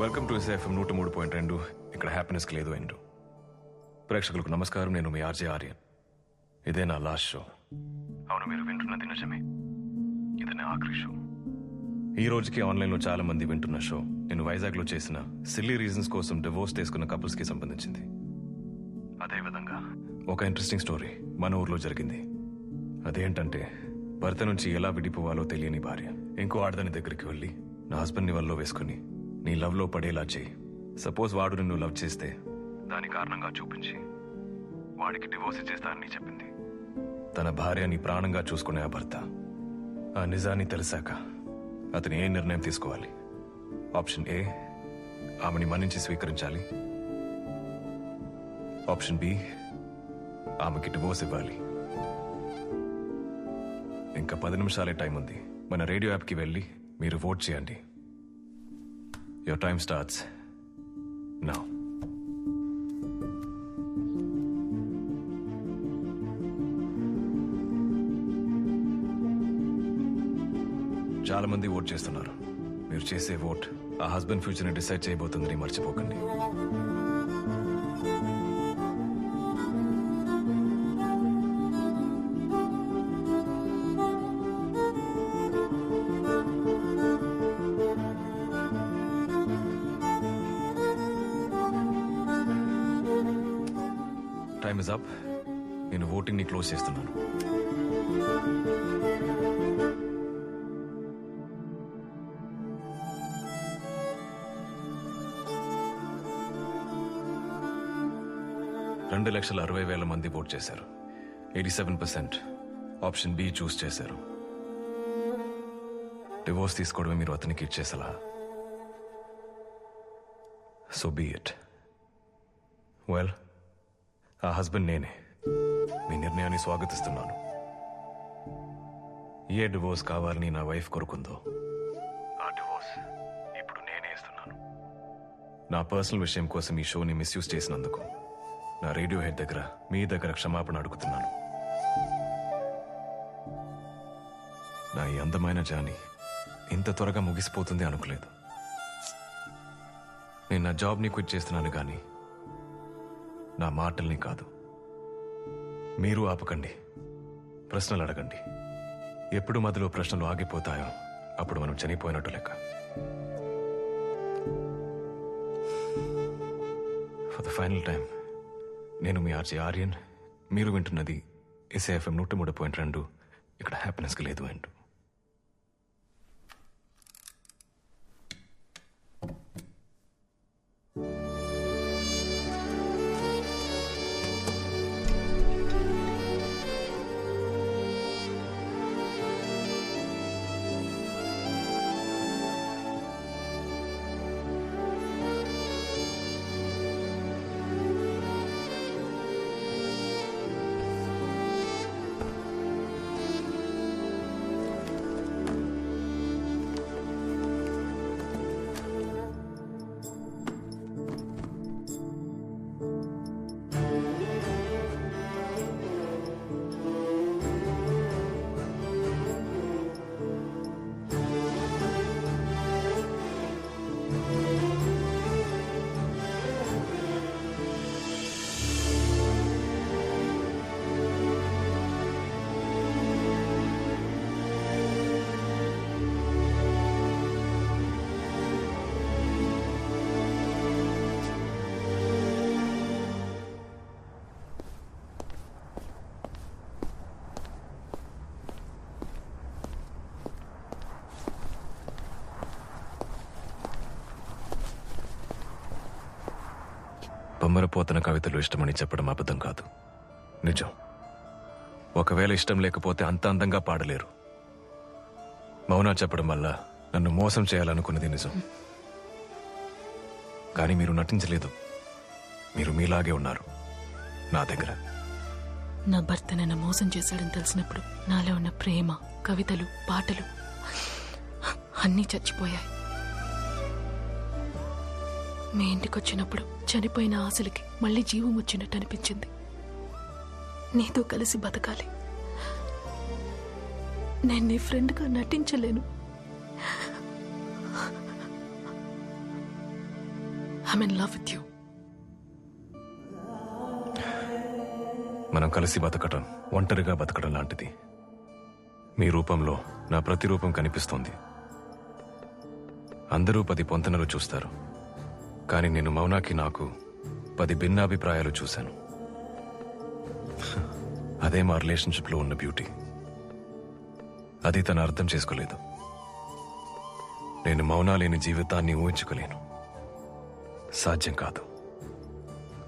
Welcome to SFM 103.2. ఇక్కడ హ్యాపీనెస్కి లేదు ఎండు. ప్రేక్షకులకు నమస్కారం. నేను మీ ఆర్జే ఆర్యన్. ఇదే నా లాస్ట్ షో. అవును, మీరు వింటున్నది నిజమే. ఇది నా ఆఖరి షో. ఈ రోజుకి ఆన్లైన్లో చాలా మంది వింటున్న షో నేను వైజాగ్లో చేసిన సిల్లీ రీజన్స్ కోసం డివోర్స్ తీసుకున్న కపుల్స్కి సంబంధించింది. అదేవిధంగా ఒక ఇంట్రెస్టింగ్ స్టోరీ మన ఊర్లో జరిగింది. అదేంటంటే, భర్త నుంచి ఎలా విడిపోవాలో తెలియని భార్య ఇంకో ఆడదాని దగ్గరికి వెళ్ళి నా హస్బెండ్ని వల్లో వేసుకుని నీ లవ్లో పడేలా చేయి. సపోజ్ వాడు నిన్ను లవ్ చేస్తే దాని కారణంగా చూపించి వాడికి డివోర్స్ ఇచ్చేస్తానని చెప్పింది. తన భార్యని ప్రాణంగా చూసుకునే ఆ భర్త ఆ నిజాన్ని తెలిసాక అతను ఏ నిర్ణయం తీసుకోవాలి? ఆప్షన్ ఏ, ఆమెని మన్నించి స్వీకరించాలి. ఆప్షన్ బి, ఆమెకి డివోర్స్ ఇవ్వాలి. ఇంకా 10 నిమిషాలే టైం ఉంది. మన రేడియో యాప్కి వెళ్ళి మీరు ఓట్ చేయండి. Your time starts now. చాలా మంది ఓట్ చేస్తున్నారు. మీరు చేసే ఓట్ ఆ హస్బెండ్ ఫ్యూచర్ని డిసైడ్ చేయబోతుందని మర్చిపోకండి. Time is up. నేను ఓటింగ్ ని క్లోజ్ చేస్తున్నాను. రెండు 2,60,000 మంది ఓట్ చేశారు. 87% ఆప్షన్ బి చూస్ చేశారు. డివోర్స్ తీసుకోవడమే మీరు అతనికి ఇచ్చేసలా. So be it. వెల్, ఆ హస్బెండ్ నేనే. మీ నిర్ణయాన్ని స్వాగతిస్తున్నాను. ఏ డివోర్స్ కావాలని నా వైఫ్ కోరుకుందో ఆ డివోర్స్ ఇప్పుడు నేనే ఇస్తున్నాను. నా పర్సనల్ విషయం కోసం ఈ షోని మిస్యూజ్ చేసినందుకు నా రేడియో హెడ్ దగ్గర మీ దగ్గర క్షమాపణ అడుగుతున్నాను. నా ఈ అందమైన జాని ఇంత త్వరగా ముగిసిపోతుంది అనుకోలేదు. నేను నా జాబ్ని క్విట్ చేస్తున్నాను కానీ నా మాటల్ని కాదు. మీరు ఆపకండి, ప్రశ్నలు అడగండి. ఎప్పుడు మధ్యలో ప్రశ్నలు ఆగిపోతాయో అప్పుడు మనం చనిపోయినట్టు లెక్క. ఫర్ ద ఫైనల్ టైం, నేను మీ ఆర్జే ఆర్యన్. మీరు వింటున్నది ఎస్ఏఎఫ్ఎం 103.2. ఇక్కడ హ్యాపీనెస్కి లేదు అంటూ. బొమ్మరపోతన కవితలు ఇష్టమని చెప్పడం అబద్ధం కాదు, నిజం. ఒకవేళ ఇష్టం లేకపోతే అంత అందంగా పాడలేరు. మౌనా చెప్పడం వల్ల నన్ను మోసం చేయాలనుకున్నది నిజం. కానీ మీరు నటించలేదు. మీరు మీలాగే ఉన్నారు నా దగ్గర. నా భర్త నన్ను మోసం చేశాడని తెలిసినప్పుడు నాలో ఉన్న ప్రేమ, కవితలు, పాటలు అన్నీ చచ్చిపోయాయి. మీ ఇంటికి వచ్చినప్పుడు చనిపోయిన ఆశలకి మళ్ళీ జీవం వచ్చినట్టు అనిపించింది. నీతో కలిసి బతకాలి. నేను నీ ఫ్రెండ్గా నటించలేను. I'm in love with you. మనం కలిసి బతకటం ఒంటరిగా బతకడం లాంటిది. మీ రూపంలో నా ప్రతి రూపం కనిపిస్తోంది. అందరూ 10 పొంతనలు చూస్తారు, కానీ నేను మౌనాకి నాకు 10 భిన్నాభిప్రాయాలు చూశాను. అదే మా రిలేషన్షిప్లో ఉన్న బ్యూటీ. అది తను అర్థం చేసుకోలేదు. నేను మౌనా లేని జీవితాన్ని ఊహించుకోలేను, సాధ్యం కాదు.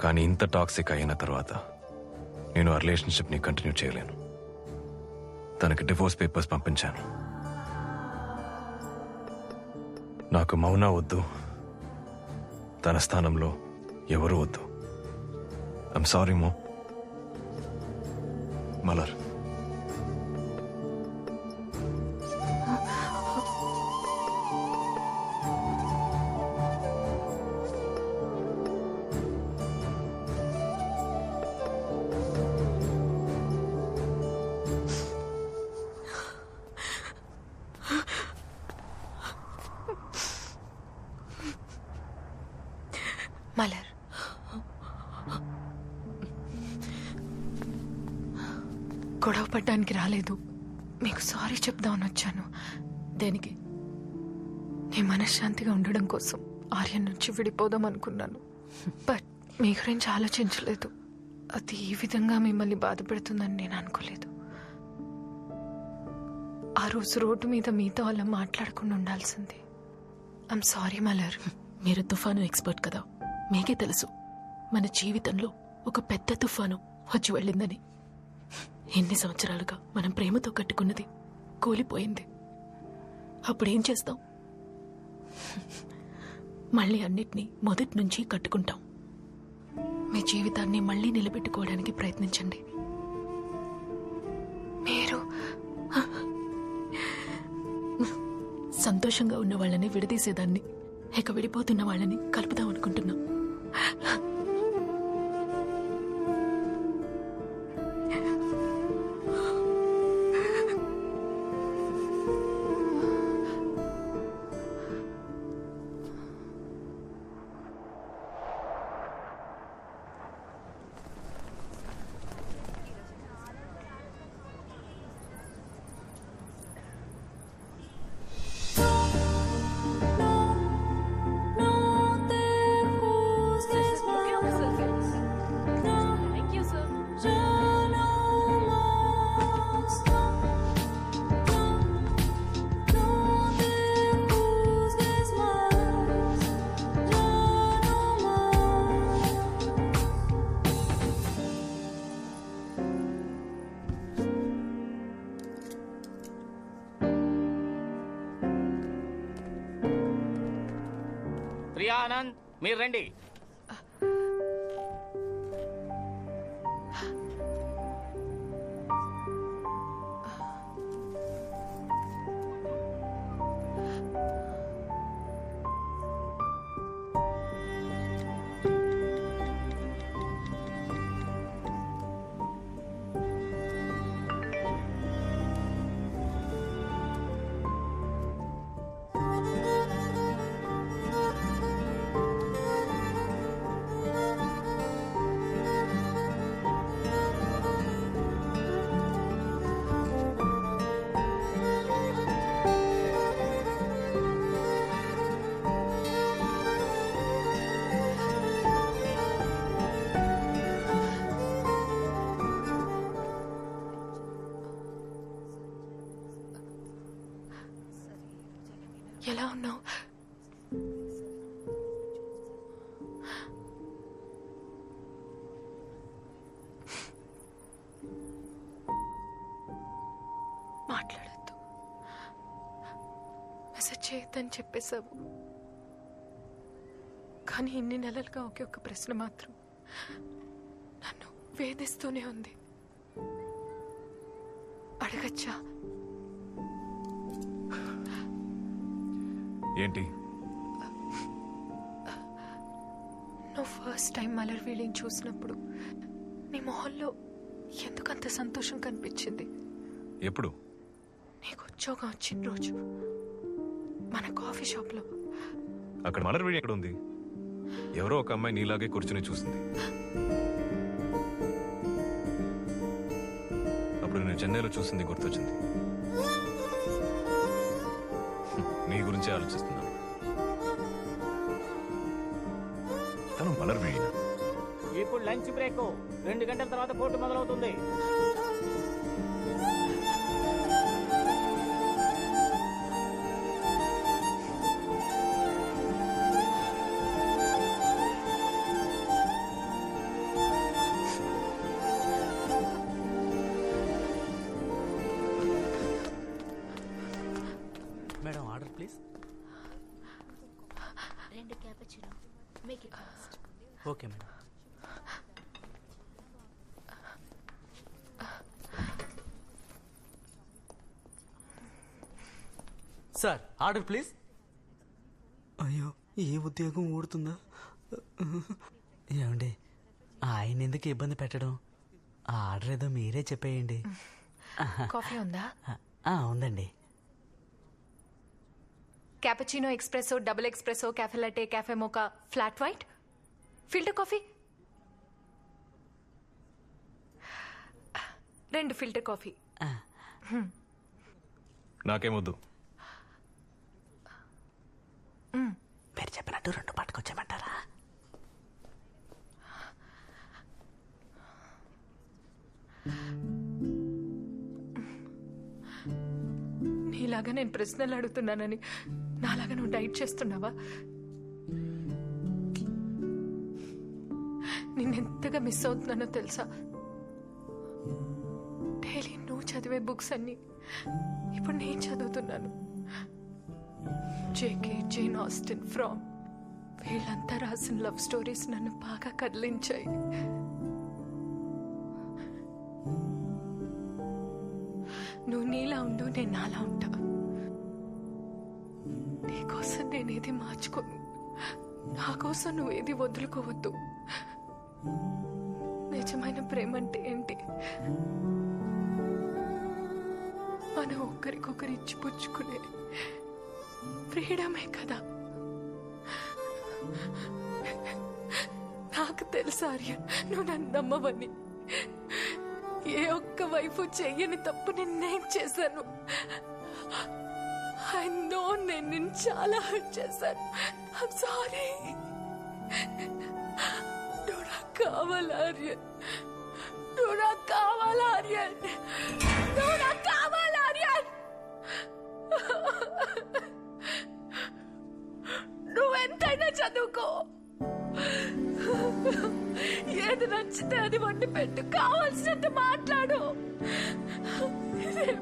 కానీ ఇంత టాక్సిక్ అయిన తర్వాత నేను ఆ రిలేషన్షిప్ని కంటిన్యూ చేయలేను. తనకి డివోర్స్ పేపర్స్ పంపించాను. నాకు మౌనా వద్దు, తన స్థానంలో ఎవరు వద్దు. I'm sorry Malar. మలర్, గొడవ పడ్డానికి రాలేదు, మీకు సారీ చెప్దామని వచ్చాను. దేనికి? నీ మనశ్శాంతిగా ఉండడం కోసం ఆర్యన్ నుంచి విడిపోదాం అనుకున్నాను. బట్ మీ గురించి ఆలోచించలేదు. అది ఈ విధంగా మిమ్మల్ని బాధ పెడుతుందని నేను అనుకోలేదు. ఆ రోజు రోడ్డు మీద మీతో అలా మాట్లాడకుండా ఉండాల్సింది. I'm sorry Malar. మీరు తుఫాను ఎక్స్పర్ట్ కదా, మీకే తెలుసు మన జీవితంలో ఒక పెద్ద తుఫాను వచ్చి వెళ్ళిందని. ఎన్ని సంవత్సరాలుగా మనం ప్రేమతో కట్టుకున్నది కూలిపోయింది. అప్పుడేం చేస్తాం? మళ్ళీ అన్నిటినీ మొదటి నుంచి కట్టుకుంటాం. మీ జీవితాన్ని మళ్ళీ నిలబెట్టుకోవడానికి ప్రయత్నించండి. మీరు సంతోషంగా ఉన్న వాళ్ళని విడదీసేదాన్ని, ఇక విడిపోతున్న వాళ్ళని కలుపుదాం అనుకుంటున్నాం. ప్రియా ఆనంద్, మీరు రండి. ఎలా ఉన్నావు? మాట్లాడద్దు, మెసేజ్ చేయొద్దని చెప్పేశావు. కానీ ఇన్ని నెలలుగా ఒకే ఒక్క ప్రశ్న మాత్రం నన్ను వేధిస్తూనే ఉంది. అడగచ్చా? ఏంటి? నువ్వు ఫస్ట్ టైం మలర్ వీళ్ళని చూసినప్పుడు నీ మొహంలో ఎందుకంత సంతోషం కనిపించింది? ఎప్పుడు? నీకు ఉద్యోగం వచ్చిన రోజు మన కాఫీ షాప్లో. అక్కడ మలర్ వీడి ఎక్కడ ఉంది? ఎవరో ఒక అమ్మాయి నీలాగే కూర్చుని చూసింది. అప్పుడు నేను చెన్నైలో చూసింది గుర్తొచ్చింది. నీ గురించే ఆలోచిస్తున్నాను. తను మలర్ వీడినా? ఇప్పుడు లంచ్ బ్రేక్, 2 గంటల తర్వాత పోటీ మొదలవుతుంది. Madam order please. 2 cappuccino make it fast. Okay madam. Sir order please. అయ్యో ఏ ఉద్యోగం ఊడుతుందా? ఏమండి ఆయన ఎందుకు ఇబ్బంది పెట్టడం? ఆ ఆర్డర్ ఏదో మీరే చెప్పేయండి. కాఫీ ఉందా? ఉందండి. Cappuccino, espresso, double espresso, cafe latte, cafe mocha, flat white, filter coffee. 2 filter coffee. నాకేమొద్దు. మీరు చెప్పినట్టు 2 పట్టుకొచ్చేయమంటారా? నీలాగా నేను ప్రశ్నలు అడుగుతున్నానని నాలాగా నువ్వు డైట్ చేస్తున్నావా? నిన్నెంతగా మిస్ అవుతున్నానో తెలుసా? డైలీ నువ్వు చదివే బుక్స్ అన్ని ఇప్పుడు నేను చదువుతున్నాను. జేకే, జేన్ ఆస్టిన్, ఫ్రామ్, వీళ్ళంతా రాసిన లవ్ స్టోరీస్ నన్ను బాగా కదిలించాయి. నువ్వు నీలా ఉండు, నేను నాలా ఉంటా. నీకోసం నేనేది మార్చుకోను, నా కోసం నువ్వేది వదులుకోవద్దు. నిజమైన ప్రేమ అంటే ఏంటి? మనం ఒకరికొకరు ఇచ్చిపుచ్చుకునే ఫ్రీడమే కదా. నాకు తెలుసు ఆర్యన్, నువ్వు నన్ను నమ్మవని. ఏ ఒక్క వైపు చెయ్యని తప్పు నేను చేశాను. ఐ నో నేను నిన్ను చాలా హర్ట్ చేశాను. I'm sorry. నువ్వు నాకు కావాలి ఆర్యన్, నువ్వు నాకు కావాలి ఆర్యన్, నువ్వు నాకు కావాలి ఆర్యన్. నువ్వెంతైనా చదువుకో, ఏది నచ్చితే అది వండి పెట్టు, కావాల్సినంత మాట్లాడు.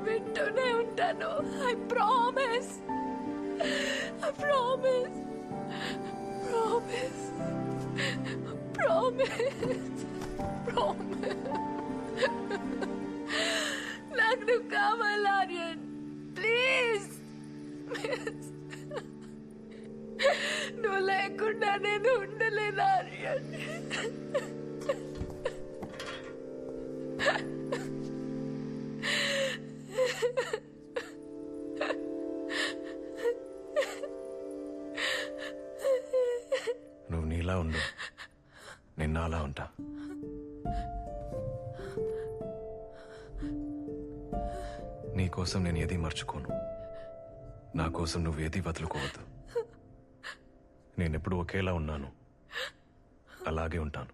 వింటూనే ఉంటాను. I promise, I promise, promise, promise, promise. నాకు నువ్వు కావాలి ఆర్యన్, ప్లీజ్. నువ్వు లేకుండా నేను ఉండలేను ఆర్యన్. నువ్వు నీలా ఉండు, నిన్న అలా ఉంటా. నీ కోసం నేను ఏది మర్చుకోను, నా కోసం నువ్వు ఏది వదులుకోవద్దు. నేనెప్పుడు ఒకేలా ఉన్నాను, అలాగే ఉంటాను.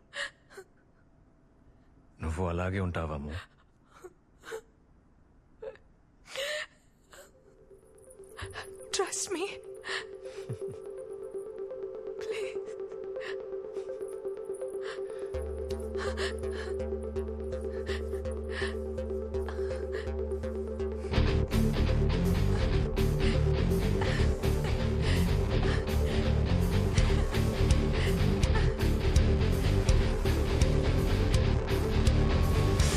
నువ్వు అలాగే ఉంటావాము. Trust me.